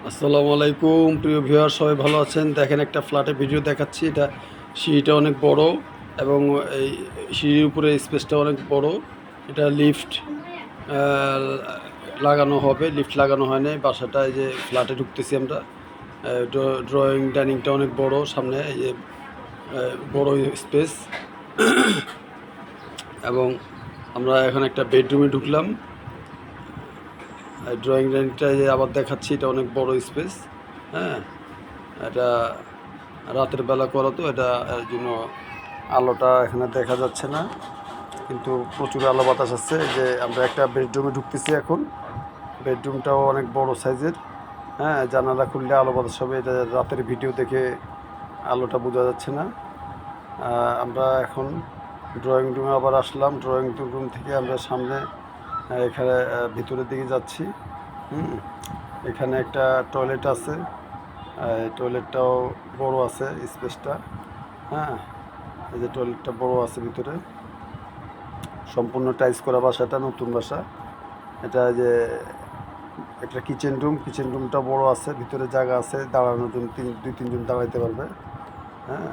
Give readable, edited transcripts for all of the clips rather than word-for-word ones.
আসসালামু আলাইকুম প্রিয় ভিউয়ার, সবাই ভালো আছেন? দেখেন, একটা ফ্ল্যাটে ভিডিও দেখাচ্ছি। এটা সিঁড়িটা অনেক বড় এবং এই সিঁড়ির উপরে স্পেসটা অনেক বড়। এটা লিফট লাগানো হবে, লিফট লাগানো হয় নাই। বাসাটায় যে ফ্ল্যাটে ঢুকতেছি আমরা, ড্রয়িং ডাইনিংটা অনেক বড়, সামনে এই যে বড় স্পেস। এবং আমরা এখন একটা বেডরুমে ঢুকলাম। ড্রয়িং ডাইনিংটা যে আবার দেখাচ্ছি, এটা অনেক বড় স্পেস। হ্যাঁ, এটা রাতের বেলা করা, তো এটা এর জন্য আলোটা এখানে দেখা যাচ্ছে না, কিন্তু প্রচুর আলো বাতাস আছে। এই যে আমরা একটা বেডরুমে ঢুকতেছি এখন। বেডরুমটাও অনেক বড় সাইজের। হ্যাঁ, জানালা খুললে আলো বাতাস হবে। এটা রাতের ভিডিও দেখে আলোটা বোঝা যাচ্ছে না। আমরা এখন ড্রয়িং রুমে আবার আসলাম। ড্রয়িং রুম থেকে আমরা সামনে এখানে ভিতরের দিকে যাচ্ছি। এখানে একটা টয়লেট আছে। টয়লেটটাও বড় আছে, স্পেসটা। হ্যাঁ, এই যে টয়লেটটা বড় আছে ভিতরে। সম্পূর্ণ টাইলস করা বাসাটা, নতুন বাসা। এটা যে একটা কিচেন রুম, কিচেন রুমটা বড় আছে, ভিতরে জায়গা আছে দাঁড়ানোর জন্য, দুই তিনজন দাঁড়াইতে পারবে। হ্যাঁ,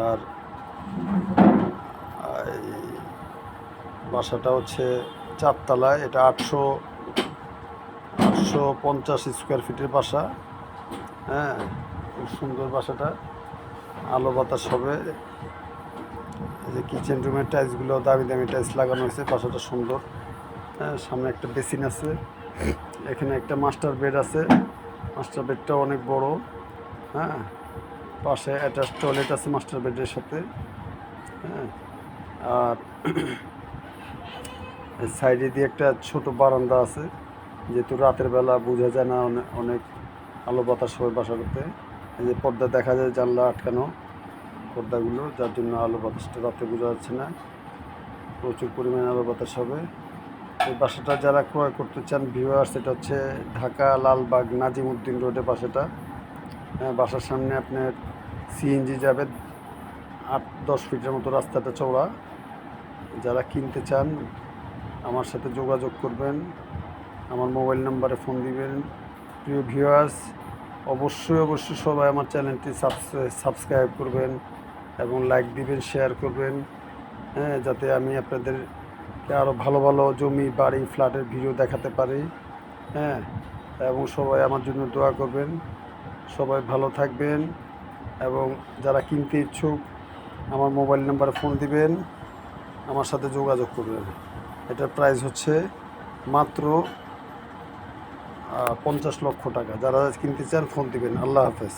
আর এই বাসাটা হচ্ছে 4 তলায়। এটা 850 স্কোয়ার ফিটের বাসা। হ্যাঁ, খুব সুন্দর বাসাটা, আলো বাতাস হবে। এই যে কিচেন রুমের টাইলসগুলো দামি দামি টাইলস লাগানো হয়েছে, বাসাটা সুন্দর। হ্যাঁ, সামনে একটা বেসিন আছে। এখানে একটা মাস্টার বেড আছে, মাস্টার বেডটাও অনেক বড়। হ্যাঁ, পাশে অ্যাটাচ টয়লেট আছে মাস্টার বেডের সাথে। হ্যাঁ, আর সাইডে দিয়ে একটা ছোট বারান্দা আছে, যেহেতু রাতের বেলা বোঝা যায় না, অনেক আলো বাতাস হবে বাসা করতে। এই যে পর্দা দেখা যায়, জানলা আটকানো পর্দাগুলো, যার জন্য আলো বাতাসটা রাতে বোঝা যাচ্ছে না। প্রচুর পরিমাণে আলো বাতাস হবে। এই বাসাটা যারা ক্রয় করতে চান ভিউয়ার্স, এটা হচ্ছে ঢাকা লালবাগ নাজিমউদ্দিন রোডে বাসাটা। হ্যাঁ, বাসার সামনে আপনার সিএনজি যাবে, 8-10 ফিটের মতো রাস্তাটা চওড়া। যারা কিনতে চান আমার সাথে যোগাযোগ করবেন, আমার মোবাইল নাম্বারে ফোন দিবেন। প্রিয় ভিউয়ার্স, অবশ্যই সবাই আমার চ্যানেলটি সাবস্ক্রাইব করবেন এবং লাইক দিবেন, শেয়ার করবেন। হ্যাঁ, যাতে আমি আপনাদেরকে আরও ভালো ভালো জমি, বাড়ি, ফ্ল্যাটের ভিডিও দেখাতে পারি। হ্যাঁ, এবং সবাই আমার জন্য দোয়া করবেন। সবাই ভালো থাকবেন এবং যারা কিনতে ইচ্ছুক আমার মোবাইল নাম্বারে ফোন দিবেন, আমার সাথে যোগাযোগ করবেন। এটার প্রাইস হচ্ছে মাত্র 50 লক্ষ টাকা। যারা কিনতে চান ফোন দিবেন। আল্লাহ হাফেজ।